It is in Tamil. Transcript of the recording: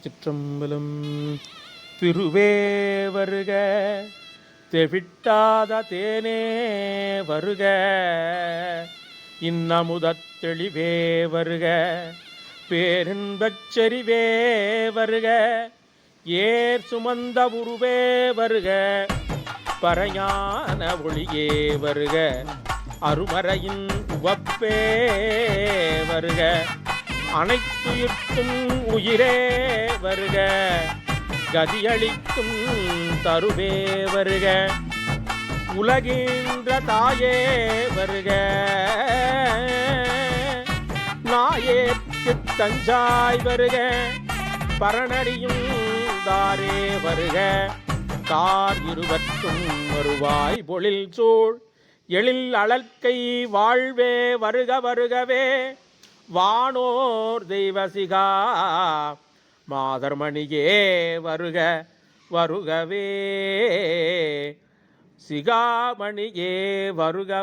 சிற்றம்பலம். திருவே வருக, தெவிட்டாத தேனே வருக, இன்னமுதத் தெளிவே வருக, பேரின்பச் செறிவே வருக, ஏர் சுமந்த உருவே வருக, பரஞான ஒளியே வருக, அருமறையின் உவப்பே வருக, அனைத்துயிர்க்கும் உயிரே வருக, கதியளிக்கும் தருவே வருக, உலகின்ற தாயே வருக, நாயேற்குத் தஞ்சாய் வருக, பரணடியும் தாரே வருக, தார் இருவற்றும் வருவாய் பொழில் சூழ் எழில் அழற்கை வாழ்வே வருக வருகவே, வானோர் தெய்வசிகா மாதர்மணியே வருக வருகவே, சிகாமணியே வருக.